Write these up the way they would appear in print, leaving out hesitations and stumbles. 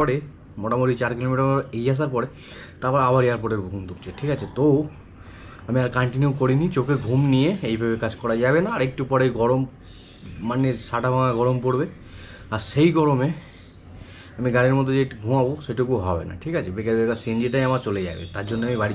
পরে মোটামুটি 4 কিলোমিটার এই আসার পরে তারপর আবার এয়ারপোর্টের ঘুম ঢুকছে। ঠিক আছে, তো আমি আর কন্টিনিউ করিনি। চোখে ঘুম নিয়ে এইভাবে কাজ করা যাবে না। আর একটু পরে গরম, মানে সাটা ভাঙা গরম পড়বে, আর সেই গরমে আমি গাড়ির মধ্যে যে একটু ঘুমাবো সেটুকু হবে না। ঠিক আছে, বেকার বেকার সিএনজিটাই আমার চলে যাবে, তার জন্য আমি বাড়ি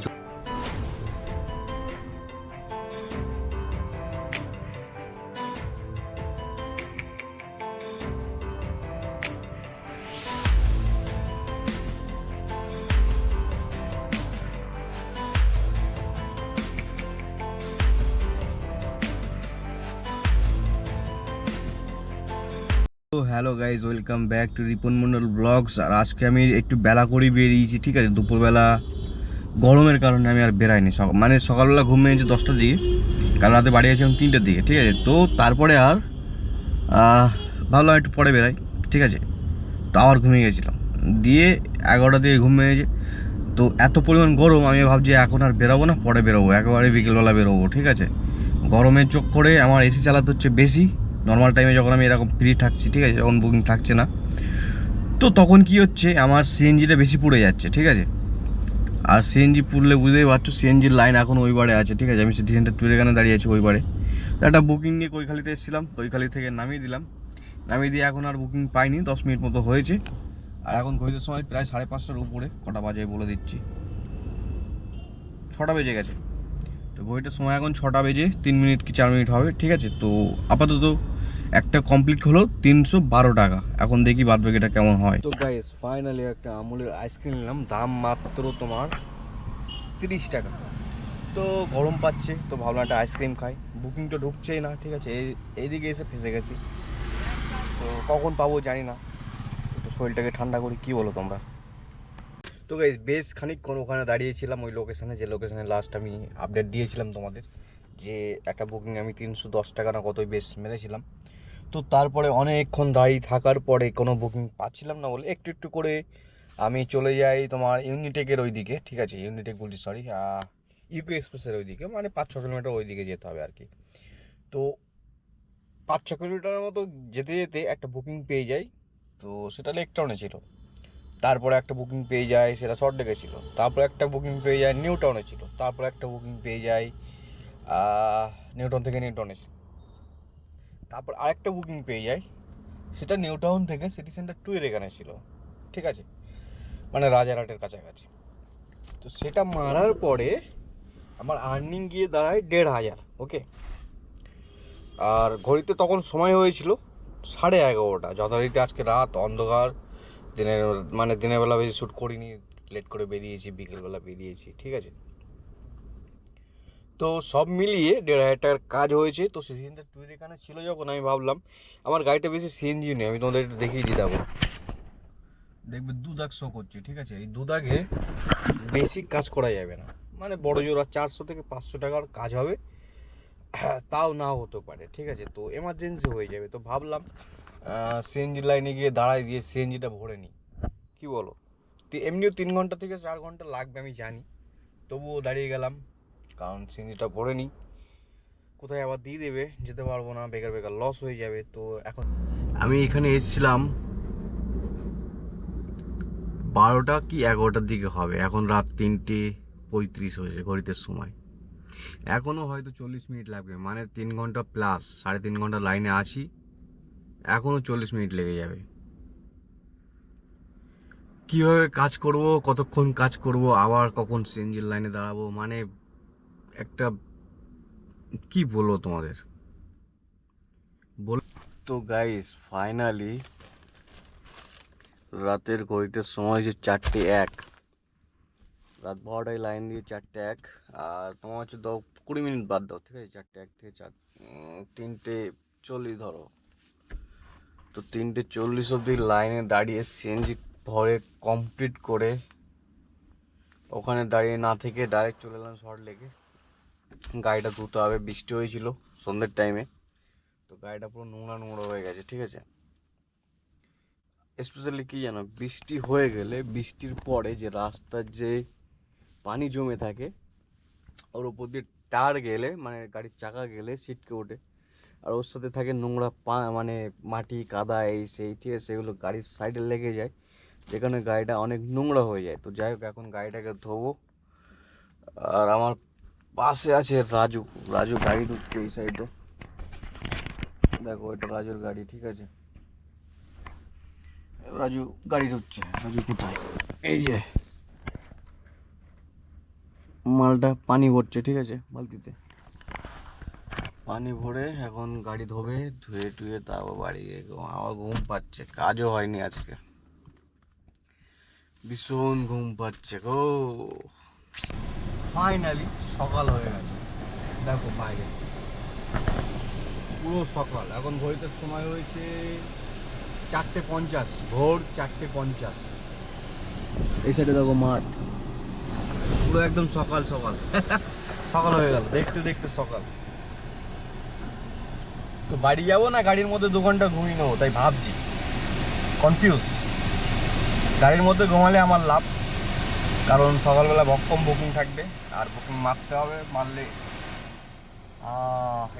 তো hello guys, welcome back to Ripon Mondal vlogs. আর আজকে আমি একটু বেলা করেই বেরিয়েছি। ঠিক আছে, দুপুরবেলা গরমের কারণে আমি আর বেরাইনি। মানে সকালবেলা ঘুম ভেঙেছি 10টার দিকে, কাল রাতে বাড়ি আসলাম 3টার দিকে। ঠিক আছে, তো তারপরে আর ভাবলাম একটু পরে বেরাই। ঠিক আছে, তো আবার ঘুমিয়ে গেছিলাম, দিয়ে 11টা দিকে ঘুম ভেঙেছে। তো এত পরিমাণ গরম, আমি ভাবছি এখন আর বেরোবো না, পরে বেরোবো, একেবারে বিকেলবেলা বেরোবো। ঠিক আছে, গরমের চোখ করে আমার এসি চালাতে হচ্ছে বেশি। নর্মাল টাইমে যখন আমি এরকম ফ্রি থাকছি, ঠিক আছে, যখন বুকিং থাকছে না, তো তখন কি হচ্ছে, আমার সিএনজিটা বেশি পুড়ে যাচ্ছে। ঠিক আছে, আর সিএনজি পুড়লে বুঝতেই পারছো, সিএনজির লাইন এখন ওই বারে আছে। ঠিক আছে, আমি সিটি সেন্টার টুয়ের এখানে দাঁড়িয়ে আছি ওই বারে। একটা বুকিং নিয়ে কৈখালিতে এসেছিলাম, কৈখালি থেকে নামিয়ে দিলাম। নামিয়ে দিয়ে এখন আর বুকিং পাইনি, 10 মিনিট মতো হয়েছে। আর এখন ঘড়িতে সময় প্রায় 5:30টার উপরে। কটা বাজে বলে দিচ্ছি, 6টা বেজে গেছে। তো ঘড়িটার সময় এখন 6টা বেজে 3 মিনিট কি 4 মিনিট হবে। ঠিক আছে, তো আপাতত একটা কমপ্লিট হলো 312 টাকা। এখন দেখি বাদ বাকিটা কেমন হয়। তো গাইস, ফাইনালি একটা আমুলের আইসক্রিম নিলাম, দাম মাত্র তোমার 30 টাকা। তো গরম পাচ্ছে, তো ভাবলাম একটা আইসক্রিম খাই। বুকিং তো ঢুকছেই না। ঠিক আছে, এইদিকে এসে ফেঁসে গেছি, তো কখন পাবো জানি না। তো শরীরটাকে ঠান্ডা করি, কি বলো তোমরা? তো গাইস, বেশ খানিকক্ষণ ওখানে দাঁড়িয়েছিলাম, ওই লোকেশানে, যে লোকেশানে লাস্ট আমি আপডেট দিয়েছিলাম তোমাদের, যে একটা বুকিং আমি 310 টাকা না কতই বেশ মেরেছিলাম। তো তারপরে অনেকক্ষণ দাঁড়িয়ে থাকার পরে কোনো বুকিং পাচ্ছিলাম না বলে একটু একটু করে আমি চলে যাই তোমার ইউনিটেকের ওই দিকে। ঠিক আছে, ইউনিটেক বলছি, সরি, ইউকো এক্সপ্রেসের ওই দিকে, মানে 5-6 কিলোমিটার ওই দিকে যেতে হবে আর কি। তো 5-6 কিলোমিটারের মতো যেতে যেতে একটা বুকিং পেয়ে যাই। তো সেটা লেক টাউনে ছিল। তারপরে একটা বুকিং পেয়ে যায়, সেটা শর্ট ডেকে ছিল। তারপর একটা বুকিং পেয়ে যায় নিউ টাউনে ছিল। তারপর একটা বুকিং পেয়ে যায় নিউটাউন থেকে নিউ টাউনে ছিল। তারপর আরেকটা বুকিং পেয়ে যায়, সেটা নিউ টাউন থেকে সিটি সেন্টার 2 এর এখানে ছিল। ঠিক আছে, মানে রাজারহাটের কাছাকাছি। তো সেটা মারার পরে আমার আর্নিং গিয়ে দাঁড়ায় 1,500। ওকে, আর ঘড়িতে তখন সময় হয়েছিল 11:30। যথারীতি আজকে রাত অন্ধকার, দিনের মানে দিনের বেলা বেশি শ্যুট করিনি, লেট করে বেরিয়েছি, বিকেলবেলা বেরিয়েছি। ঠিক আছে, তো সব মিলিয়ে 1,500 টাকার কাজ হয়েছে। তো সিএনজিটা টুয়ের এখানে ছিল যখন, আমি ভাবলাম আমার গাড়িটা বেশি সিএনজি নেই, আমি তোমাদের একটু দেখিয়ে দিই। দেখবে 2 দাগ শো করছে। ঠিক আছে, এই 2 দাগে বেশি কাজ করা যাবে না, মানে বড় জোর 400 থেকে 500 টাকার কাজ হবে, তাও নাও হতে পারে। ঠিক আছে, তো এমার্জেন্সি হয়ে যাবে। তো ভাবলাম সিএনজি লাইনে গিয়ে দাঁড়াই, দিয়ে সিএনজিটা ভরে নিই, কি বলো? এমনিও 3 ঘন্টা থেকে 4 ঘন্টা লাগবে আমি জানি, তবুও দাঁড়িয়ে গেলাম, কারণ সিএনজিটা ভরে নিই। কোথায় আবার দিয়ে দেবে, যেতে পারবো না, বেকার বেকার লস হয়ে যাবে। তো এখন আমি এখানে এসেছিলাম 12টা কি 11টার দিকে হবে, এখন রাত 3:35 হয়েছে ঘড়িতে সময়। এখনও হয়তো 40 মিনিট লাগবে, মানে 3 ঘন্টা প্লাস, 3.5 ঘন্টা লাইনে আছি, এখনও 40 মিনিট লেগে যাবে। কীভাবে কাজ করব, কতক্ষণ কাজ করব, আবার কখন সিএনজির লাইনে দাঁড়াবো, মানে একটা কি বলবো তোমাদের বল। তো গাইস, ফাইনালি রাতের ঘড়িতে সময় যে 4:01, রাত 12টায় লাইন দিয়ে 4:01। আর তোমার হচ্ছে 20 মিনিট বাদ দাও। ঠিক আছে, 4:01 থেকে 3:40 ধরো। তো 3:40 অবধি লাইনে দাঁড়িয়ে সিএনজি ভরে কমপ্লিট করে ওখানে দাঁড়িয়ে না থেকে ডাইরেক্ট চলে এলাম শর্ট লেকে। গাড়িটা ধুতে হবে, বৃষ্টি হয়েছিল সন্ধ্যের টাইমে, তো গাড়িটা পুরো নোংরা নোংরা হয়ে গেছে। ঠিক আছে, স্পেশালি কি জানো, বৃষ্টি হয়ে গেলে, বৃষ্টির পরে যে রাস্তার যে পানি জমে থাকে, ওর উপর দিয়ে টায়ার গেলে, মানে গাড়ির চাকা গেলে ছিটকে ওঠে, আর ওর সাথে থাকে নোংরা মানে মাটি কাদা এই সেই। ঠিক আছে, সেগুলো গাড়ির সাইডে লেগে যায়, এখানে গাড়িটা অনেক নোংরা হয়ে যায়। তো যাই হোক, এখন গাড়িটাকে ধোবো। আর আমার পাশে আছে রাজু। রাজু গাড়ি ধুচ্ছে এই সাইডে, দেখো এটা রাজুর গাড়ি, ঠিক আছে। রাজু গাড়ি ধুচ্ছে। রাজু কোথায়? এই যে মালটা পানি ভরছে, ঠিক আছে, বালতিতে পানি ভরে এখন গাড়ি ধোবে, ধুয়ে টুয়ে তারপর বাড়ি গিয়ে আমার ঘুম পাচ্ছে, কাজও হয়নি আজকে, ভীষণ ঘুম পাচ্ছে গো। ফাইনালি সকাল হয়ে গেছে, দেখো বাইরে পুরো সকাল। এখন ঘড়িতে সময় হয়েছে 4:50, ভোর 4:50। এই সাইডে দেখো মাঠ, পুরো একদম সকাল সকাল। সকাল হয়ে গেল, দেখতে দেখতে সকাল। তো বাড়ি যাবো না গাড়ির মধ্যে 2 ঘন্টা ঘুমিয়ে নেবো, তাই ভাবছি, কনফিউজ। গাড়ির মধ্যে ঘুমালে আমার লাভ, কারণ সকালবেলা কম বুকিং থাকবে, আর বুকিং মারতে হবে, মারলে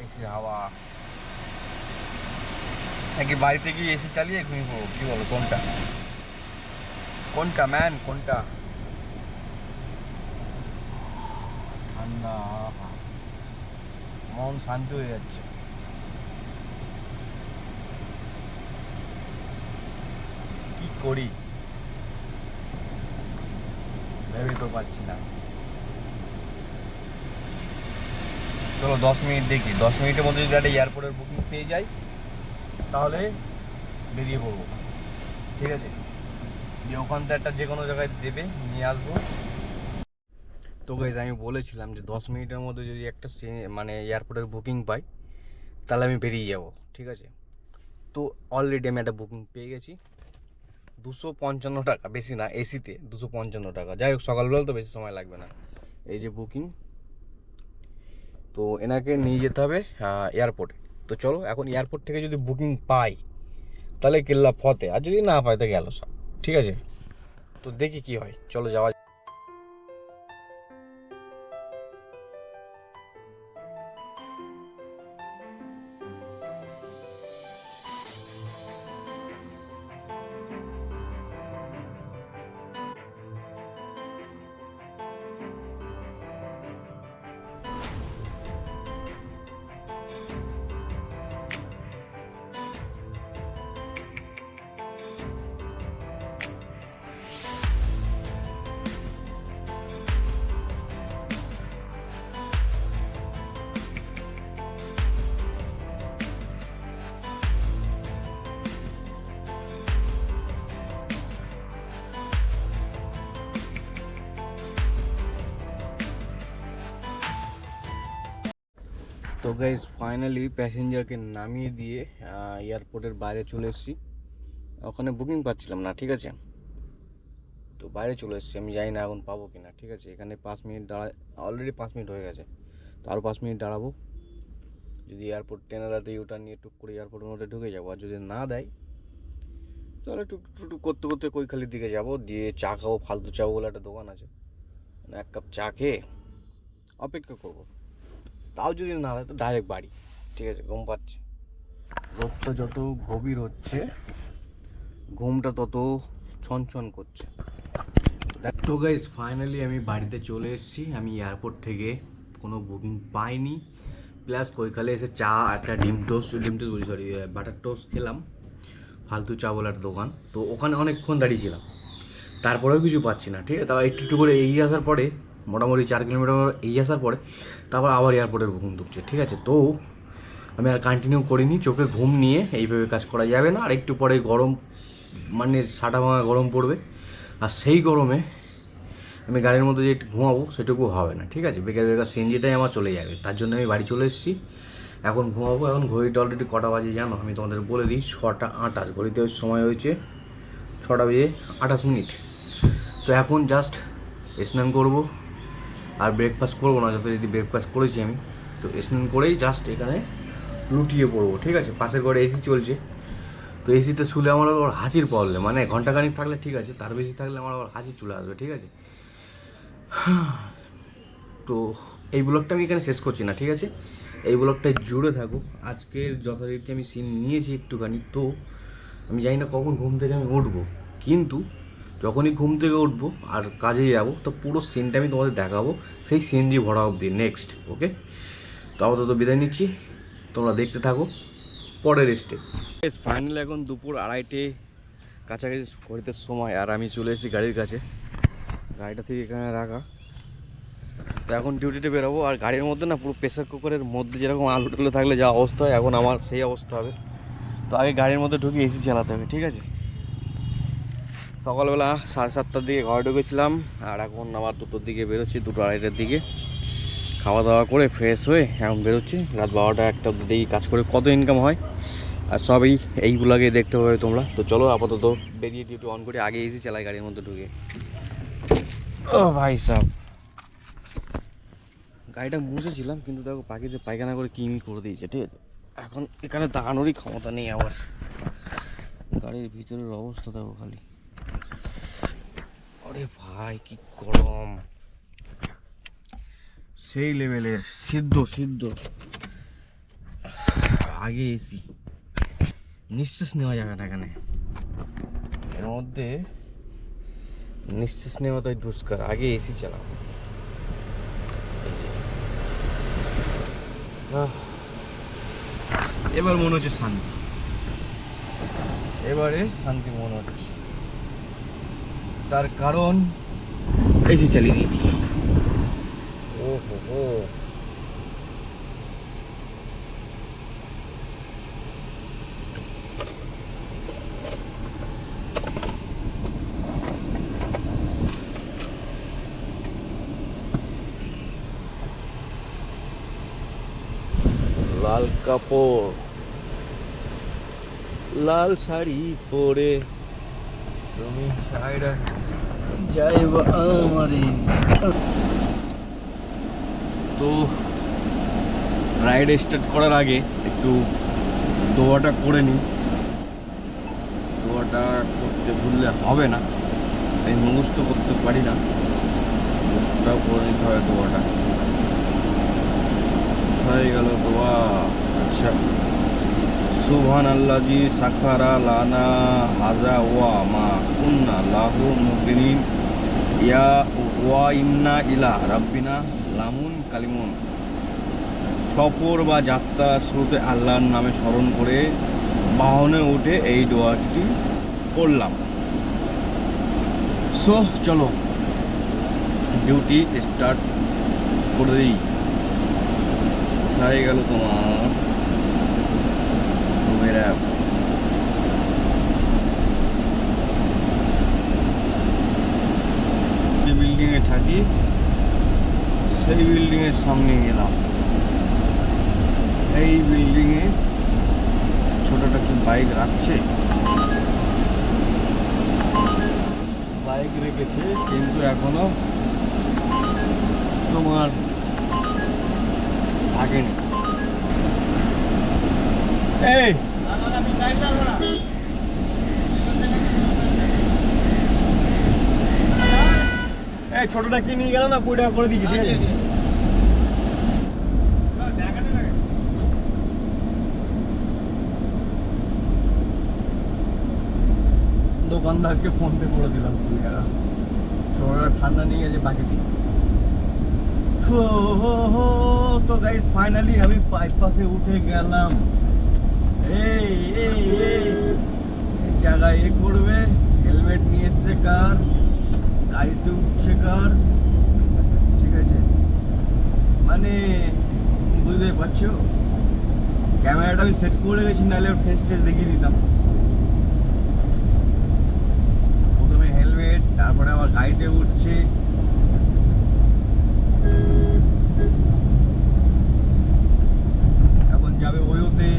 এসি হাওয়া। নাকি বাড়িতে গিয়ে এসি চালিয়ে ঘুমিয়ে পড়বো, কি বলো, কোনটা কোনটা ম্যান, কোনটা? ঠান্ডা, মন শান্তি হয়ে যাচ্ছে। কি করি ভেবে তো পারছি না। চলো 10 মিনিট দেখি, 10 মিনিটের মধ্যে যদি একটা এয়ারপোর্টের বুকিং পেয়ে যাই তাহলে বেরিয়ে পড়বো, ঠিক আছে। দিয়ে ওখান থেকে একটা যে কোনো জায়গায় দেবে, নিয়ে আসবো। তো গাইস, আমি বলেছিলাম যে 10 মিনিটের মধ্যে যদি একটা মানে এয়ারপোর্টের বুকিং পাই তাহলে আমি বেরিয়ে যাব, ঠিক আছে। তো অলরেডি আমি একটা বুকিং পেয়ে গেছি, 255 টাকা, বেশি না, এসিতে 255 টাকা। যাই হোক, সকালবেলা তো বেশি সময় লাগবে না। এই যে বুকিং, তো এনাকে নিয়ে যেতে হবে এয়ারপোর্টে। তো চলো, এখন এয়ারপোর্ট থেকে যদি বুকিং পাই তাহলে কেল্লা ফতে, আর যদি না পাই তো গেল সব, ঠিক আছে। তো দেখি কি হয়, চলো যাওয়া। তো গাইস, ফাইনালি প্যাসেঞ্জারকে নামিয়ে দিয়ে এয়ারপোর্টের বাইরে চলে এসেছি। ওখানে বুকিং পাচ্ছিলাম না, ঠিক আছে। তো বাইরে চলে এসেছি, আমি জানি না এখন পাবো কি না, ঠিক আছে। এখানে 5 মিনিট দাঁড়ায়, অলরেডি 5 মিনিট হয়ে গেছে, তো আরও 5 মিনিট দাঁড়াবো। যদি এয়ারপোর্ট টেনারাতে ইউটার্ন নিয়ে টুক করে এয়ারপোর্টের মধ্যে ঢুকে যাবো, আর যদি না দেয় তাহলে টুক টুক করতে করতে কৈখালির দিকে যাবো, দিয়ে চা খাবো। ফালতু চা বলে একটা দোকান আছে, মানে 1 কাপ চা খেয়ে অপেক্ষা করবো। তাও যদি না হয় তো ডাইরেক্ট বাড়ি, ঠিক আছে। ঘুম পাচ্ছে, রোদটা যত গভীর হচ্ছে ঘুমটা তত ছনছন করছে। তো গাইস, ফাইনালি আমি বাড়িতে চলে এসেছি। আমি এয়ারপোর্ট থেকে কোনো বুকিং পাইনি, প্লাস কৈখালে এসে চা, একটা ডিম টোস্ট বলি, সরি, বাটার টোস্ট খেলাম, ফালতু চা বলার দোকান। তো ওখানে অনেকক্ষণ দাঁড়িয়েছিলাম, তারপরেও কিছু পাচ্ছি না, ঠিক আছে। তারপর একটু একটু করে এগিয়ে আসার পরে, মোটামুটি 4 কিলোমিটার এগিয়ে আসার পরে তারপর আবার এয়ারপোর্টের বুকিং ঢুকছে, ঠিক আছে। তো আমি আর কন্টিনিউ করিনি, চোখে ঘুম নিয়ে এইভাবে কাজ করা যাবে না। আর একটু পরে গরম, মানে সাটা ভাঙা গরম পড়বে, আর সেই গরমে আমি গাড়ির মধ্যে যে একটু ঘুমাবো সেটুকু হবে না, ঠিক আছে। বেকার বেকার সিএনজিটাই আমার চলে যাবে, তার জন্য আমি বাড়ি চলে এসেছি। এখন ঘুমাবো। এখন ঘড়িটা অলরেডি কটা বাজে জানো? আমি তোমাদের বলে দিই, 6:28। ঘড়িতে সময় হয়েছে 6:28। তো এখন জাস্ট স্নান করবো, আর ব্রেকফাস্ট করবো না, যত যদি ব্রেকফাস্ট করেছি আমি। তো স্নান করেই জাস্ট এখানে লুটিয়ে পড়বো, ঠিক আছে। পাশের ঘরে এসি চলছে, তো এসিতে শুলে আমার আবার হাঁচির প্রবলেম, মানে ঘন্টাখানিক থাকলে ঠিক আছে, তার বেশি থাকলে আমার আবার হাঁচি চলে আসবে, ঠিক আছে। তো এই ব্লগটা আমি এখানে শেষ করছি না, ঠিক আছে। এই ব্লগটায় জুড়ে থাকো। আজকের যথারীতি আমি সিন নিয়েছি একটুখানি, তো আমি জানি না কখন ঘুম থেকে আমি উঠবো, কিন্তু যখনই ঘুম থেকে উঠবো আর কাজে যাবো তো পুরো সিনটা আমি তোমাদের দেখাবো, সেই সিএনজি ভরা অবধি নেক্সট। ওকে, তো আপাতত বিদায় নিচ্ছি, তোমরা দেখতে থাকো পরের স্টেপ। ফাইনালি এখন দুপুর 2:30 কাছাকাছি ঘড়িতে সময়, আর আমি চলে এসেছি গাড়ির কাছে। গাড়িটা থেকে এখানে রাখা, তো এখন ডিউটিতে বেরোবো। আর গাড়ির মধ্যে না পুরো প্রেসার কুকারের মধ্যে যেরকম আলু টালু থাকলে যা অবস্থা হয়, এখন আমার সেই অবস্থা হবে। তো আগে গাড়ির মধ্যে ঢুকে এসি চালাতে হবে, ঠিক আছে। সকালবেলা 7:30টার দিকে ঘরে ঢুকেছিলাম, আর এখন আবার 2টোর দিকে বেরোচ্ছি, 2টো 2:30টার দিকে। খাওয়া দাওয়া করে ফ্রেশ হয়ে এখন বেরোচ্ছি। রাত 12টা 1টা অব্দি দেখি কাজ করে কত ইনকাম হয়, আর সবই এইগুলোকে দেখতে পাবে তোমরা। তো চলো আপাতত বেরিয়ে ডিউটি অন করে আগে এসি চালাই গাড়ির মধ্যে ঢুকে। ও ভাই সাহেব, গাড়িটা মুছেছিলাম কিন্তু দেখো পাখিতে পায়খানা করে কিমি করে দিয়েছে, ঠিক আছে। এখন এখানে দাঁড়ানোরই ক্ষমতা নেই আবার। গাড়ির ভিতরের অবস্থা দেখো খালি, আরে ভাই কি গরম, সেই লেভেলের সিদ্ধ সিদ্ধ। আগে এসি, নিঃশ্বাস নেওয়া যাবে না এখানে, এর মধ্যে নিঃশ্বাস নেওয়া তাই দুষ্কার। আগে এসি চালাও। এবার মনে হচ্ছে শান্তি, এবারে শান্তি মনে হচ্ছে, তার কারণ এসি চালিয়ে দিয়েছি। ও হো হো, লাল কাপড়, লাল শাড়ি পরে তুমি ছাইড়া যাইবা আমারে। তো রাইড স্টার্ট করার আগে একটু দোয়াটা করে নিই। দোয়াটা করতে ভুললে হবে না, আমি মুখস্থ করতে পারি না, মুখটাও করে নিতে হয়। দোয়াটা হয়ে গেল দোয়া। আচ্ছা, সুবহান আল্লাজি সাখারা লানা হাজা ওয়া মা কুন্না লাহু মুকরিনিন ইয়া ওয়া ইন্না ইলা রাব্বিনা লামুন কালিমুন। সফর বা যাত্রার শুরুতে আল্লাহর নামে স্মরণ করে বাহনে উঠে এই দোয়াটি করলাম। সো চলো ডিউটি স্টার্ট করে দিই। হয়ে গেল তোমার মেরা যে বিল্ডিংয়ে থাকি সেই বিল্ডিংয়ের সামনে গেলাম। এই বিল্ডিংয়ে ছোটটা কি বাইক রাখছে, বাইক রেখেছে কিন্তু এখনো তোমার থাকেনি। এই ছোটটা কি নিয়ে গেল না, 20 টাকা করে দিয়েছি, ঠিক আছে। দোকানদারকে ফোন পে করে দিলাম 20 টাকা। ছোটটা ঠান্ডা নিয়ে গেছে বাকিটি। তো গাইস ফাইনালি আমি বাইপাসে উঠে গেলাম। এই এই এই জায়গায় এ করবে, হেলমেট নিয়ে এসছে কার, গাড়িতে উঠছে কার, ঠিক আছে। মানে বুঝতে পারছো, ক্যামেরাটা আমি সেট করে গেছি, নাহলে ফেস টেস দেখিয়ে দিতাম। প্রথমে হেলমেট, তারপরে আবার গাড়িতে উঠছে। এখন যাবে ওয়োতে।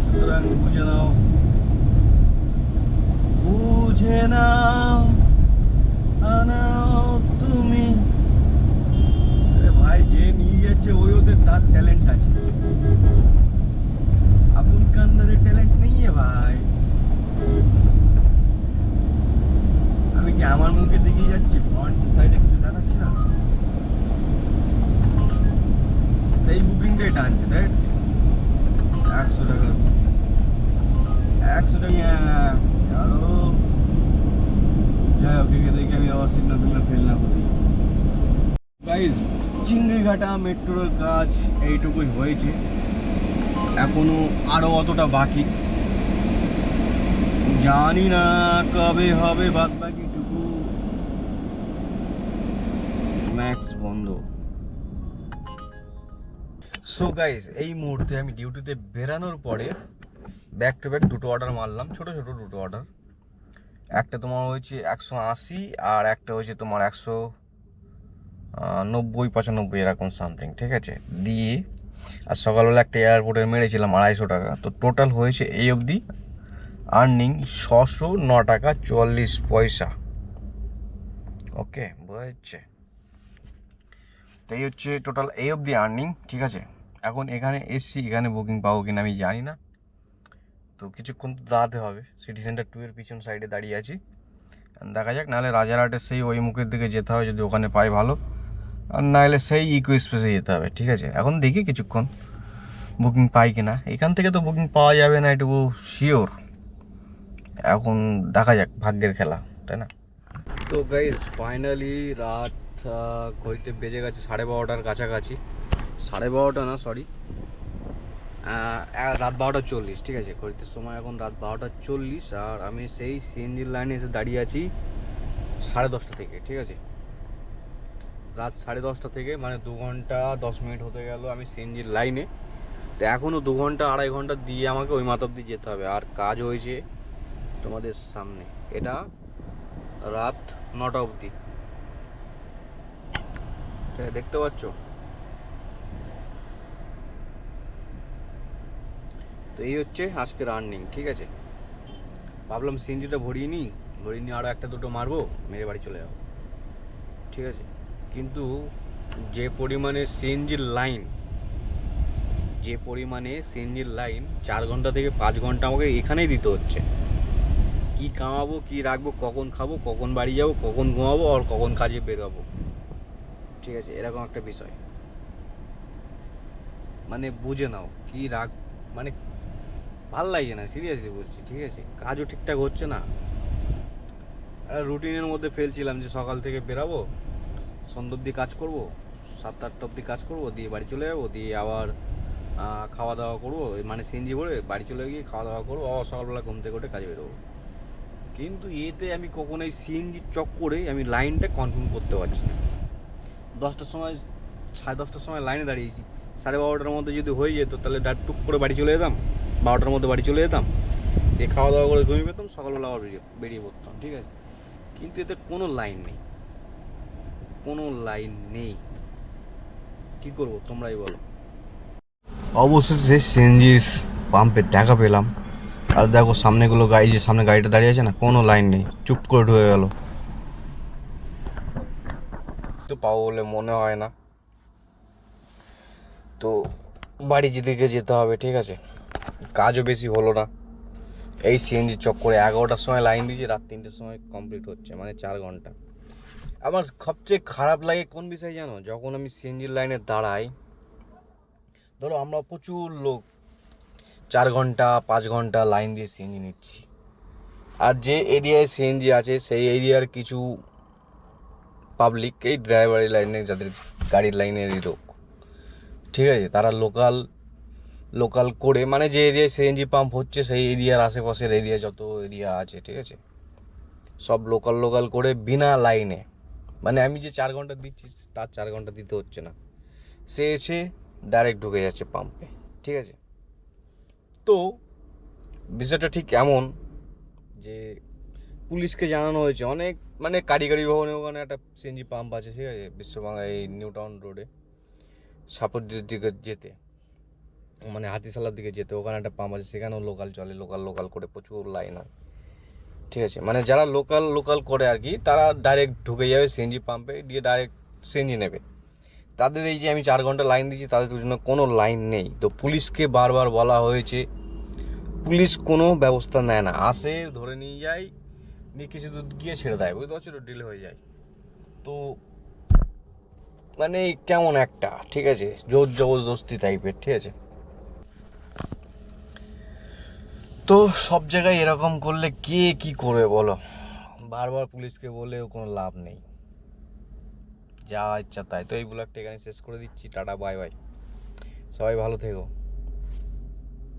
সুতরাং বুঝে নাও, বুঝে নাও আনাও তুমি। ভাই যে নিয়ে যাচ্ছে ওয়োতে তার ট্যালেন্ট আছে, আবুল কান্দারের ট্যালেন্ট নেই ভাই। আমি কি আমার মুখে দেখিয়ে যাচ্ছি, ফ্রন্ট সাইডে কিছু দেখাচ্ছি না। সেই বুকিংটাই টানছে দেখ, 100 টাকা 100 টাকা আরো যাই হোক, একে দেখে আমি আবার সিগন্যাল ফেল না করি। গাইজ, চিংড়িঘাটা মেট্রোর কাজ এইটুকুই হয়েছে, এখনো আরো অতটা বাকি, জানি না কবে হবে বাদ বাকিটুকু। ম্যাক্স বন্ধ। সো গাইজ, এই মুহূর্তে আমি ডিউটিতে বেরানোর পরে ব্যাক টু ব্যাক দুটো অর্ডার মারলাম, ছোট ছোট দুটো অর্ডার। একটা তোমার হয়েছে 180 আর একটা হয়েছে তোমার 190-95 এরকম সামথিং, ঠিক আছে। দিয়ে আর সকালবেলা একটা এয়ারপোর্টে মেরেছিলাম 250 টাকা। তো টোটাল হয়েছে এই অবধি আর্নিং 609 টাকা 44 পয়সা। ওকে, বোঝা যাচ্ছে? তো এই হচ্ছে টোটাল এই অবধি আর্নিং, ঠিক আছে। এখন এখানে এসছি, এখানে বুকিং পাবো কিনা আমি জানি না, তো কিছুক্ষণ তো দাঁড়াতে হবে। সিটি সেন্টার 2 এর পিছন সাইডে দাঁড়িয়ে আছি, দেখা যাক। নাহলে রাজারহাটের সেই ওই মুখের দিকে যেতে হবে যদি ওখানে পাই ভালো, আর নাহলে সেই ইকো স্পেসে যেতে হবে, ঠিক আছে। এখন দেখি কিছুক্ষণ বুকিং পাই কিনা। এখান থেকে তো বুকিং পাওয়া যাবে না এটুকু শিওর, এখন দেখা যাক, ভাগ্যের খেলা, তাই না? তো গাইজ, ফাইনালি রাত ঘড়িতে বেজে গেছে 12:30টার কাছাকাছি। 12:30 না, সরি, রাত 12:40, ঠিক আছে। ঘড়িতে সময় এখন রাত 12:40, আর আমি সেই সিএনজির লাইনে এসে দাঁড়িয়ে আছি 10:30 থেকে, ঠিক আছে। রাত 10:30 থেকে, মানে 2 ঘন্টা 10 মিনিট হতে গেল আমি সিএনজির লাইনে। তো এখনও 2 ঘন্টা 2.5 ঘন্টা দিয়ে আমাকে ওই মাথা অব্দি যেতে হবে। আর কাজ হয়েছে তোমাদের সামনে, এটা রাত 9টা অবধি, দেখতে পাচ্ছ। তো এই হচ্ছে আজকের আর্নিং, ঠিক আছে। ভাবলাম সিএনজিটা ভরিয়ে নিই আরও একটা দুটো মারবো, মেরে বাড়ি চলে যাবো, ঠিক আছে। কিন্তু যে পরিমাণে সিএনজির লাইন 4 ঘন্টা থেকে 5 ঘন্টা আমাকে এখানেই দিতে হচ্ছে। কি কামাবো, কি রাখবো, কখন খাবো, কখন বাড়ি যাবো, কখন ঘুমাবো, আর কখন কাজে বেরোবো, ঠিক আছে, এরকম একটা বিষয়। মানে বুঝে নাও কি মানে ভাল লাগছে না, সিরিয়াসলি বলছি, ঠিক আছে। কাজও ঠিকঠাক হচ্ছে না, রুটিনের মধ্যে ফেলছিলাম যে সকাল থেকে বেরাবো, সন্ধ্যা অব্দি কাজ করবো, 7-8টা অব্দি কাজ করবো, দিয়ে বাড়ি চলে যাবো, দিয়ে আবার খাওয়া দাওয়া করবো, মানে সিএনজি ভরে বাড়ি চলে গিয়ে খাওয়া দাওয়া করবো, আবার সকালবেলা ঘুম থেকে উঠে কাজে বেরোবো। কিন্তু এতে আমি কখনো এই সিএনজির চক্করে আমি লাইনটা কনফার্ম করতে পারছি না। 10টার সময়, 10:30টার সময় লাইনে দাঁড়িয়েছি, 12:30টার মধ্যে যদি হয়ে যেত তাহলে টুক করে বাড়ি চলে যেতাম, 12টার মধ্যে বাড়ি চলে যেতাম, দিয়ে খাওয়া দাওয়া করে ঘুমিয়ে পেতাম, সকালবেলা আবার বেরিয়ে পড়তাম, ঠিক আছে। কিন্তু এতে কোনো লাইন নেই, কি করবো তোমরাই বলো। অবশেষে সিএনজির পাম্পে দেখা পেলাম, আর দেখো সামনেগুলো গাড়ি, যে সামনে গাড়িটা দাঁড়িয়ে আছে না, কোনো লাইন নেই, চুপ করে ঢুকে গেল। তো পাবো বলে মনে হয় না, তো বাড়ির দিকে যেতে হবে, ঠিক আছে। কাজও বেশি হলো না এই সিএনজির চক্করে। 11টার সময় লাইন দিয়েছি, রাত 3টের সময় কমপ্লিট হচ্ছে, মানে 4 ঘন্টা। আমার সবচেয়ে খারাপ লাগে কোন বিষয় জানো, যখন আমি সিএনজির লাইনে দাঁড়াই, ধরো আমরা প্রচুর লোক 4 ঘন্টা 5 ঘন্টা লাইন দিয়ে সিএনজি নিচ্ছি, আর যে এরিয়ায় সিএনজি আছে সেই এরিয়ার কিছু পাবলিক, এই ড্রাইভারি লাইনে যাদের গাড়ির লাইনেরই লোক, ঠিক আছে, তারা লোকাল করে, মানে যে এরিয়ায় সিএনজি পাম্প হচ্ছে সেই এরিয়ার আশেপাশের এরিয়া যত এরিয়া আছে, ঠিক আছে, সব লোকাল করে বিনা লাইনে, মানে আমি যে 4 ঘন্টা দিচ্ছি তার 4 ঘন্টা দিতে হচ্ছে না, সে এসে ডাইরেক্ট ঢুকে যাচ্ছে পাম্পে, ঠিক আছে। তো বিষয়টা ঠিক এমন যে পুলিশকে জানানো হয়েছে অনেক, মানে কারিগরি ভবনে ওখানে একটা সিএনজি পাম্প আছে, ঠিক আছে, বিশ্ববাংলা এই নিউ টাউন রোডে সাপুরদির দিকে যেতে, মানে হাতিশালার দিকে যেতে, ওখানে একটা পাম্প আছে, সেখানেও লোকাল চলে, লোকাল করে প্রচুর লাইন হয়, ঠিক আছে। মানে যারা লোকাল করে আর কি, তারা ডাইরেক্ট ঢুকে যাবে সিএনজি পাম্পে, দিয়ে ডাইরেক্ট সিএনজি নেবে। তাদের এই যে আমি 4 ঘন্টা লাইন দিচ্ছি, তাদের জন্য কোনো লাইন নেই। তো পুলিশকে বারবার বলা হয়েছে, পুলিশ কোনো ব্যবস্থা নেয় না, আসে ধরে নিয়ে যায়, নিয়ে কিছু দূর গিয়ে ছেড়ে দেয়, বুঝতে পারছো, ডিলে হয়ে যায়। তো মানে কেমন একটা, ঠিক আছে, জোর জবরদস্তি টাইপের, ঠিক আছে। তো সব জায়গায় এরকম করলে কে কি করবে বলো, বারবার পুলিশকে বলেও কোনো লাভ নেই, যা ইচ্ছা তাই। তো এই ব্লগটা এখানে শেষ করে দিচ্ছি, টাটা বাই বাই, সবাই ভালো থেকো।